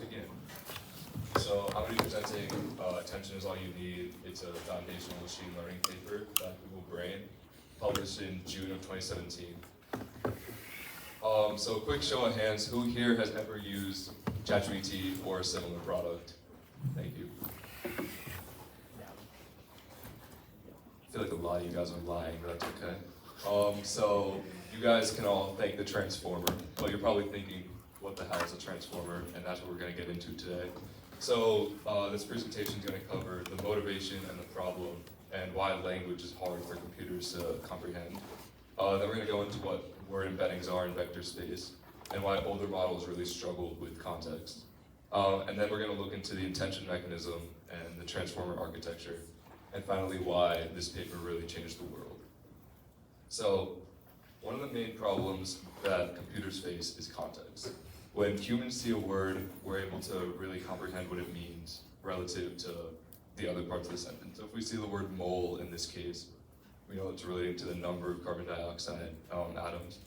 begin. So I'm going to be presenting Attention is All You Need. It's a foundational machine learning paper by Google Brain, published in June of 2017. So a quick show of hands, who here has ever used ChatGPT or a similar product? Thank you. I feel like a lot of you guys are lying, but that's okay. So you guys can all thank the transformer, but you're probably thinking, what the hell is a transformer? And that's what we're going to get into today. So this presentation is going to cover the motivation and the problem and why language is hard for computers to comprehend. Then we're going to go into what word embeddings are in vector space and why older models really struggled with context. And then we're going to look into the intention mechanism and the transformer architecture. And finally, why this paper really changed the world. So one of the main problems that computers face is context. When humans see a word, we're able to really comprehend what it means relative to the other parts of the sentence. So if we see the word mole in this case, we know it's relating to the number of carbon dioxide atoms.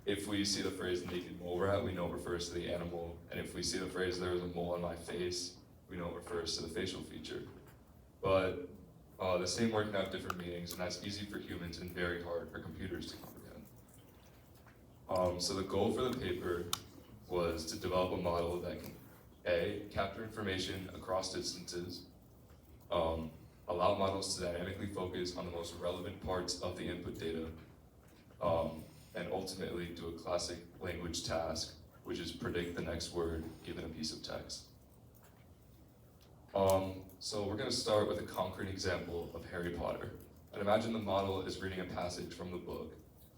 If we see the phrase naked mole rat, we know it refers to the animal. And if we see the phrase there is a mole on my face, we know it refers to the facial feature. But the same word can have different meanings, and that's easy for humans and very hard for computers to comprehend. So the goal for the paper was to develop a model that can A, capture information across distances, allow models to dynamically focus on the most relevant parts of the input data, and ultimately do a classic language task, which is predict the next word given a piece of text. So we're going to start with a concrete example of Harry Potter. And imagine the model is reading a passage from the book.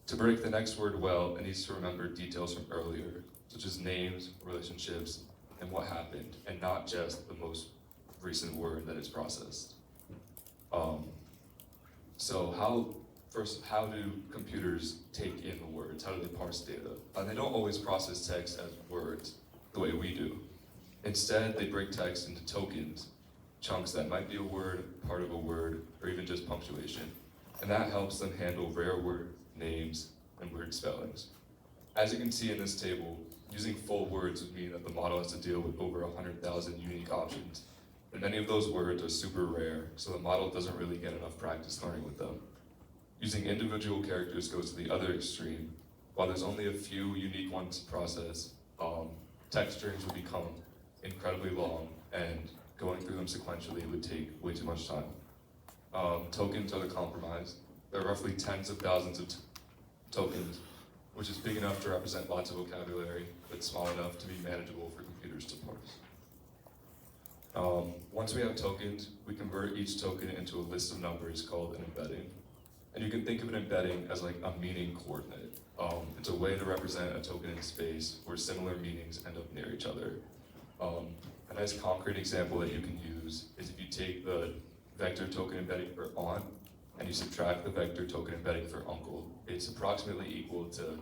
To predict the next word well, it needs to remember details from earlier, such as names, relationships, and what happened, and not just the most recent word that is processed. So how do computers take in the words? How do they parse data? They don't always process text as words the way we do. Instead, they break text into tokens, chunks that might be a word, part of a word, or even just punctuation. And that helps them handle rare word names and weird spellings. As you can see in this table, using full words would mean that the model has to deal with over 100,000 unique options. And many of those words are super rare, so the model doesn't really get enough practice learning with them. Using individual characters goes to the other extreme. While there's only a few unique ones to process, text strings will become incredibly long, and going through them sequentially would take way too much time. Tokens are the compromise. There are roughly tens of thousands of tokens, which is big enough to represent lots of vocabulary, but small enough to be manageable for computers to parse. Once we have tokens, we convert each token into a list of numbers called an embedding. And you can think of an embedding as like a meaning coordinate. It's a way to represent a token in space where similar meanings end up near each other. A nice concrete example that you can use is if you take the vector token embedding for aunt and you subtract the vector token embedding for uncle, it's approximately equal to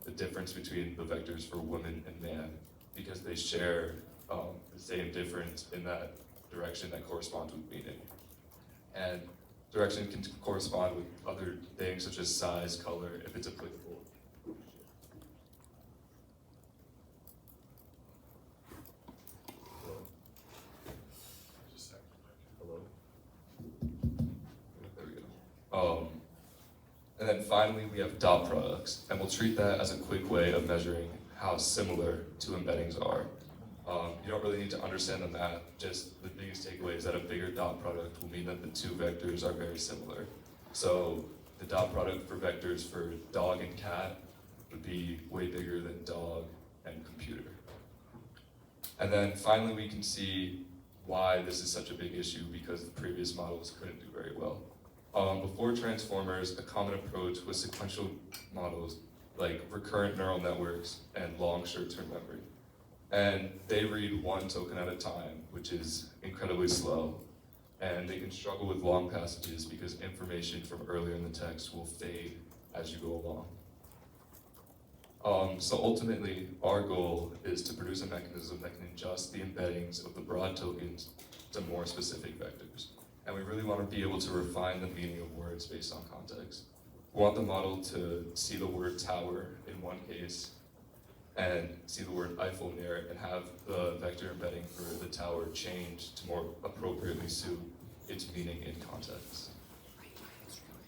the difference between the vectors for woman and man, because they share the same difference in that direction that corresponds with meaning. And direction can correspond with other things such as size, color, if it's applicable. And then finally, we have dot products, and we'll treat that as a quick way of measuring how similar two embeddings are. You don't really need to understand the math, just the biggest takeaway is that a bigger dot product will mean that the two vectors are very similar. So the dot product for vectors for dog and cat would be way bigger than dog and computer. And then finally, we can see why this is such a big issue, because the previous models couldn't do very well. Before transformers, a common approach was sequential models like recurrent neural networks and long short-term memory. And they read one token at a time, which is incredibly slow. And they can struggle with long passages because information from earlier in the text will fade as you go along. So ultimately, our goal is to produce a mechanism that can adjust the embeddings of the broad tokens to more specific vectors. And we really want to be able to refine the meaning of words based on context. We want the model to see the word tower in one case and see the word Eiffel near it and have the vector embedding for the tower change to more appropriately suit its meaning in context.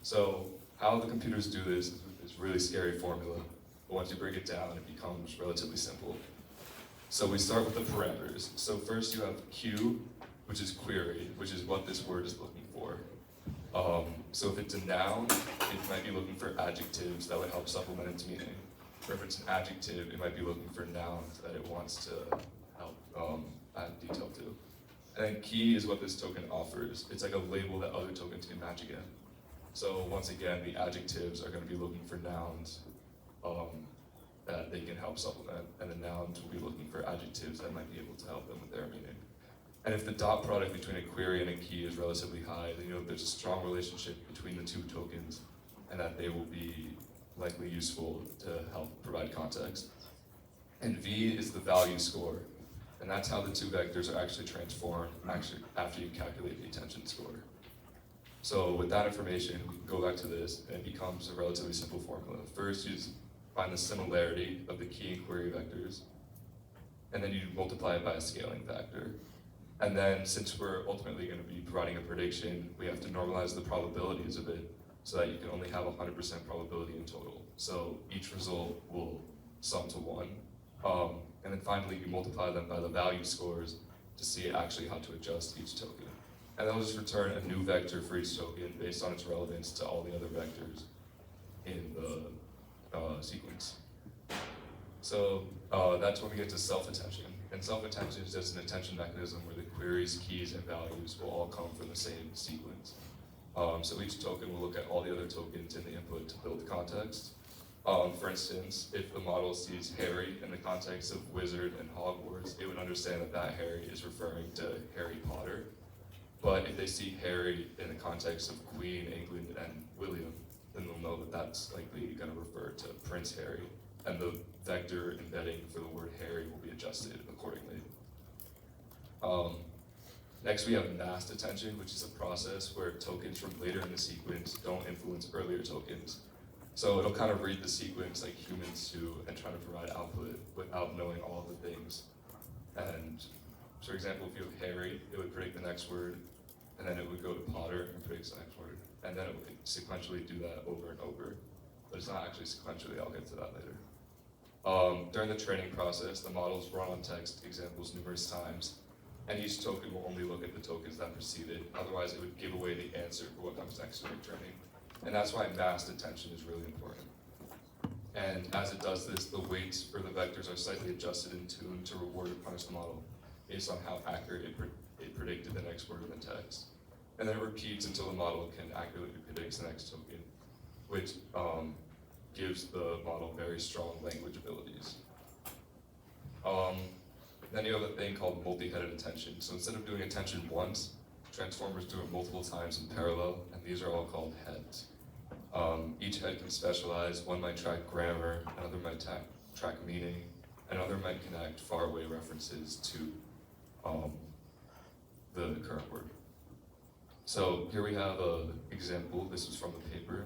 So how the computers do this is really scary formula, but once you break it down, it becomes relatively simple. So we start with the parameters. So first you have Q, which is query, which is what this word is looking for. So if it's a noun, it might be looking for adjectives that would help supplement its meaning. Or if it's an adjective, it might be looking for nouns that it wants to help add detail to. And then key is what this token offers. It's like a label that other tokens can match again. So once again, the adjectives are going to be looking for nouns that they can help supplement, and the nouns will be looking for adjectives that might be able to help them with their meaning. And if the dot product between a query and a key is relatively high, then you know there's a strong relationship between the two tokens, and that they will be likely useful to help provide context. And V is the value score, and that's how the two vectors are actually transformed after you calculate the attention score. So with that information, we can go back to this, and it becomes a relatively simple formula. First, you just find the similarity of the key and query vectors, and then you multiply it by a scaling factor. And then, since we're ultimately going to be providing a prediction, we have to normalize the probabilities of it so that you can only have 100% probability in total. So each result will sum to 1. And then finally, you multiply them by the value scores to see actually how to adjust each token. And that'll just return a new vector for each token based on its relevance to all the other vectors in the sequence. So that's when we get to self-attention. And self-attention is just an attention mechanism where the queries, keys, and values will all come from the same sequence. So each token will look at all the other tokens in the input to build context. For instance, if the model sees Harry in the context of wizard and Hogwarts, it would understand that that Harry is referring to Harry Potter. But if they see Harry in the context of Queen, England, and William, then they'll know that that's likely going to refer to Prince Harry, and the vector embedding for the word Harry will be adjusted accordingly. Next, we have masked attention, which is a process where tokens from later in the sequence don't influence earlier tokens. So it'll kind of read the sequence like humans do and try to provide output without knowing all the things. And for example, if you have Harry, it would predict the next word, and then it would go to Potter and predict the next word, and then it would sequentially do that over and over. But it's not actually sequentially, I'll get to that later. During the training process, the models run on text examples numerous times, and each token will only look at the tokens that precede it, otherwise it would give away the answer for what comes next during training. And that's why masked attention is really important. And as it does this, the weights for the vectors are slightly adjusted and tuned to reward or punish the model based on how accurate it predicted the next word in the text. And then it repeats until the model can accurately predict the next token, which gives the model very strong language abilities. Then you have a thing called multi-headed attention. So instead of doing attention once, transformers do it multiple times in parallel, and these are all called heads. Each head can specialize. One might track grammar, another might track meaning, another might connect faraway references to the current word. So here we have an example. This is from the paper.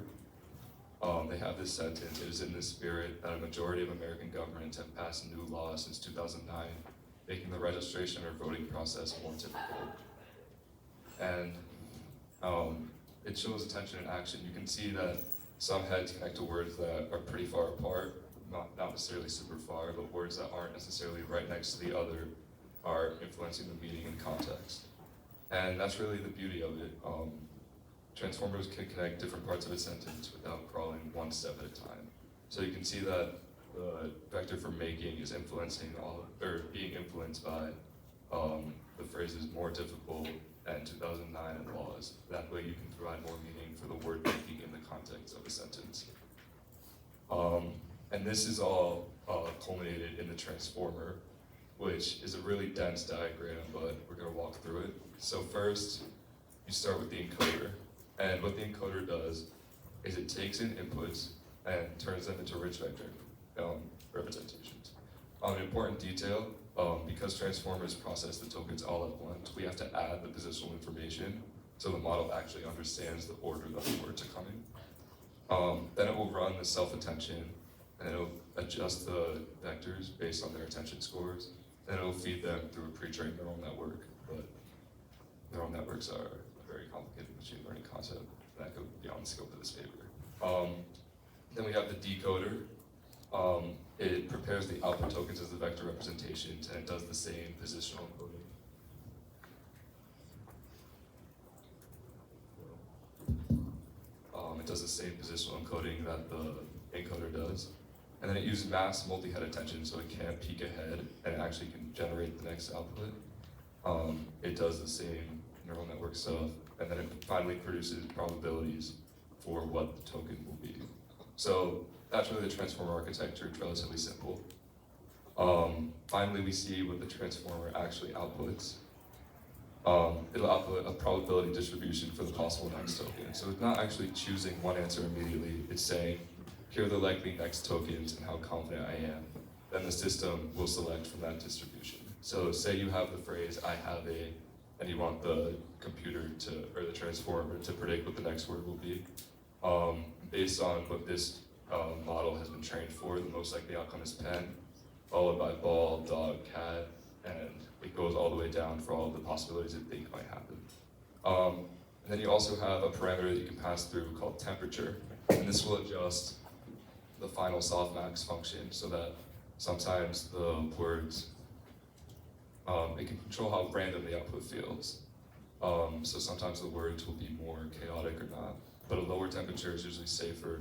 They have this sentence: "It is in this spirit that a majority of American governments have passed new laws since 2009, making the registration or voting process more typical." And it shows attention in action. You can see that some heads connect to words that are pretty far apart, not necessarily super far, but words that aren't necessarily right next to the other are influencing the meaning and context. And that's really the beauty of it. Transformers can connect different parts of a sentence without crawling one step at a time. So you can see that the vector for making is influencing being influenced by the phrases more difficult and 2009 and laws. That way you can provide more meaning for the word making in the context of a sentence. And this is all culminated in the transformer, which is a really dense diagram, but we're going to walk through it. So first, you start with the encoder. And what the encoder does is it takes in inputs and turns them into rich vector representations. An important detail, because transformers process the tokens all at once, we have to add the positional information so the model actually understands the order that the words are coming. Then it will run the self-attention, and it'll adjust the vectors based on their attention scores, then it'll feed them through a pre-trained neural network. But neural networks are a very complicated machine learning concept that goes beyond the scope of this paper. Then we have the decoder. It prepares the output tokens as the vector representations, and it does the same positional encoding. It does the same positional encoding that the encoder does. And then it uses mass multi-head attention, so it can't peek ahead, and it actually can generate the next output. It does the same neural network stuff, and then it finally produces probabilities for what the token will be. So that's really the transformer architecture. It's relatively simple. Finally, we see what the transformer actually outputs. It'll output a probability distribution for the possible next token. So it's not actually choosing one answer immediately. It's saying, here are the likely next tokens and how confident I am. Then the system will select from that distribution. So say you have the phrase, I have a, and you want the computer to, or the transformer to predict what the next word will be. Based on what this model has been trained for, the most likely outcome is pen, followed by ball, dog, cat, and it goes all the way down for all the possibilities it think might happen. And then you also have a parameter that you can pass through called temperature, and this will adjust the final softmax function so that sometimes the words, it can control how random the output feels. So sometimes the words will be more chaotic or not, but a lower temperature is usually safer,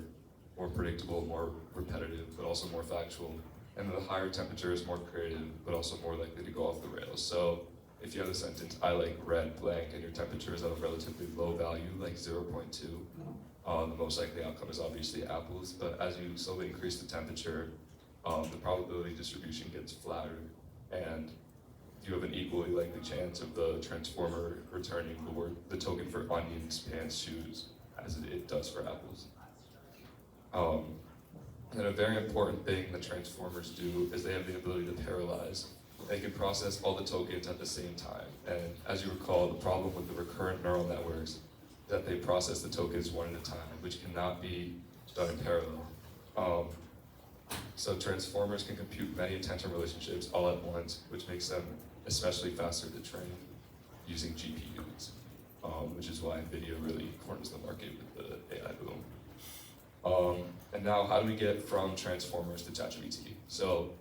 more predictable, more repetitive, but also more factual. And the higher temperature is more creative, but also more likely to go off the rails. So if you have the sentence, I like red blank, and your temperature is at a relatively low value, like 0.2, the most likely outcome is obviously apples. But as you slowly increase the temperature, the probability distribution gets flatter, and you have an equally likely chance of the transformer returning the token for onions, pants, shoes, as it does for apples. And a very important thing that transformers do is they have the ability to parallelize. They can process all the tokens at the same time. And as you recall, the problem with the recurrent neural networks is that they process the tokens one at a time, which cannot be done in parallel. So transformers can compute many attention relationships all at once, which makes them especially faster to train using GPUs, which is why NVIDIA really corners the market with the AI boom. And now, how do we get from transformers to ChatGPT? So,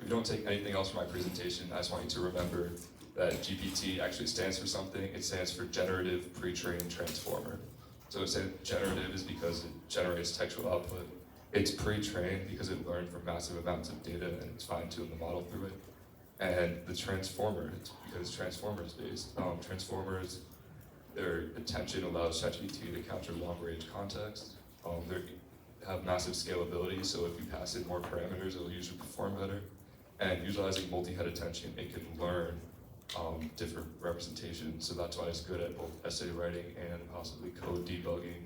if you don't take anything else from my presentation, I just want you to remember that GPT actually stands for something. It stands for Generative Pre-trained Transformer. So it said generative is because it generates textual output. It's pre-trained because it learned from massive amounts of data and it's fine-tuned the model through it. And the transformer, it's because transformers based. Transformers, their attention allows ChatGPT to capture long-range context. They have massive scalability, so if you pass in more parameters, it'll usually perform better. And utilizing multi-head attention, it can learn different representations, so that's why it's good at both essay writing and possibly code debugging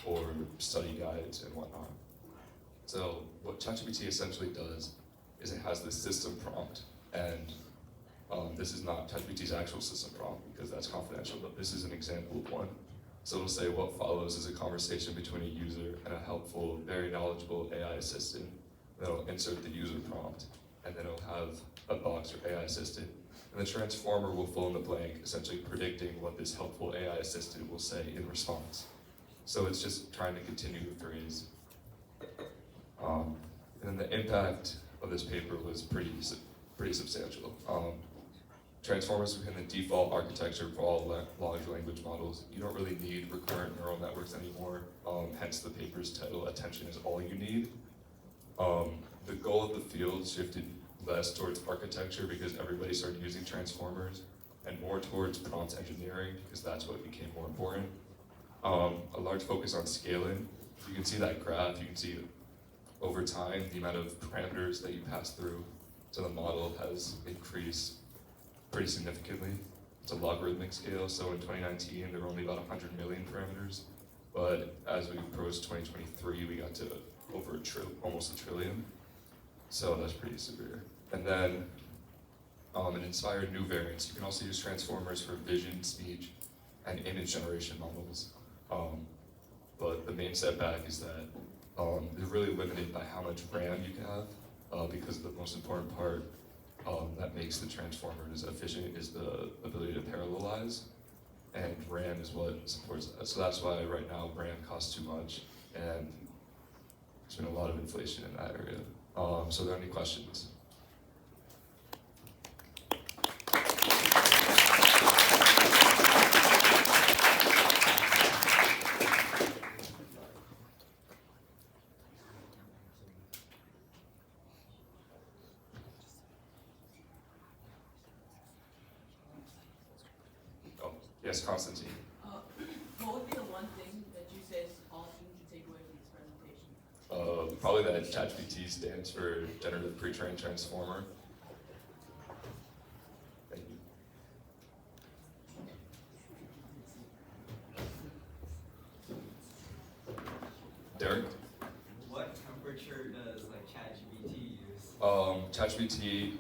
or study guides and whatnot. So what ChatGPT essentially does is it has this system prompt, and this is not ChatGPT's actual system prompt because that's confidential, but this is an example of one. So it'll say what follows is a conversation between a user and a helpful, very knowledgeable AI assistant. Then it'll insert the user prompt, and then it'll have a box for AI assistant. And the transformer will fill in the blank, essentially predicting what this helpful AI assistant will say in response. So it's just trying to continue the phrase. And then the impact of this paper was pretty substantial. Transformers became the default architecture for all large language models. You don't really need recurrent neural networks anymore, hence the paper's title, Attention is All You Need. The goal of the field shifted less towards architecture because everybody started using transformers, and more towards prompt engineering because that's what became more important. A large focus on scaling. You can see that graph, you can see over time the amount of parameters that you pass through to the model has increased pretty significantly. It's a logarithmic scale, so in 2019 there were only about 100 million parameters, but as we approached 2023 we got to over almost a trillion, so that's pretty severe. And then it inspired new variants. You can also use transformers for vision, speech, and image generation models, but the main setback is that They're really limited by how much RAM you can have, because the most important part that makes the transformers efficient is the ability to parallelize, and RAM is what supports that. So that's why right now RAM costs too much, and there's been a lot of inflation in that area. So are there any questions? Oh, yes, Constantine. What would be the one thing that you say all students should take away from this presentation? Probably that ChatGPT stands for Generative Pre-trained Transformer. Thank you. Derek? What temperature does like ChatGPT use? ChatGPT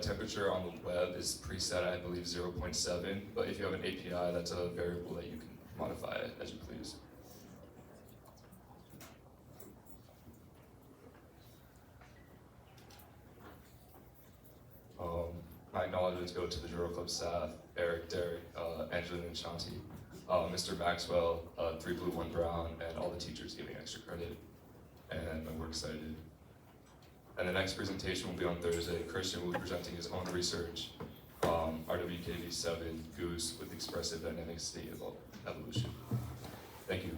temperature on the web is preset, I believe 0.7, but if you have an API, that's a variable that you can modify it as you please. My acknowledgements go to the Juro Club staff, Eric, Derek, Angelina and Shanti, Mr. Maxwell, 3 Blue, 1 Brown, and all the teachers giving extra credit. And we're excited. And the next presentation will be on Thursday. Christian will be presenting his own research, RWKV7 Goose with expressive dynamic state of evolution. Thank you.